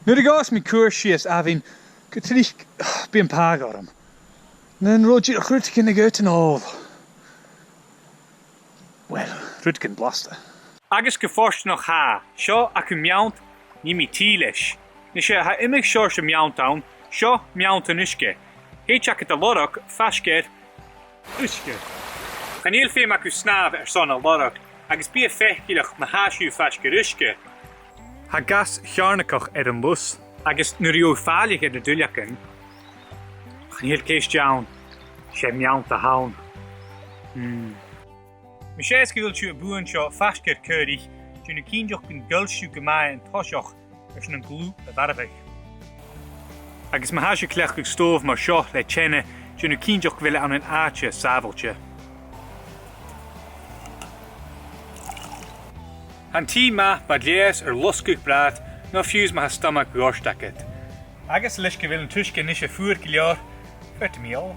Nu de gas mi cuairsias a bhín go tuilleadh bíon pág orm. Nan roidir Rùrachd na gcuit an áil. Well, Rùrachd blasta. Agus go forst noch ha, seo acu meannt ní mi tí leis. Ní sé ha imig seoir se meannt ann, seo meannt an uisge. Héiteach a Lorgair faisg uisge. Chaníl féim acu snáb son a Lorgair, agus bí faiciallach na háisiú faisg uisge. Ha gas chearnachach an bus, agus nuair io fáiligh a duilleagan, chaníl céis deann, sé meannt a haun. Mi sé sciúil siú a buan seo faisg cúirich, dú na cìnnteach an gulsiú go maith an toiseach ar sin an glú a bharabhaigh. Agus ma háisiú cleach go stómh mar seo le tenne dú na cìnnteach bhfuil an an áite sábhailte. Han tí ma bad léas ar loscuch brad nó fios ma ha stomach gorstacad. Agus leis go bhfuil an tuisce níos a fuair go leor, fuirta mí all.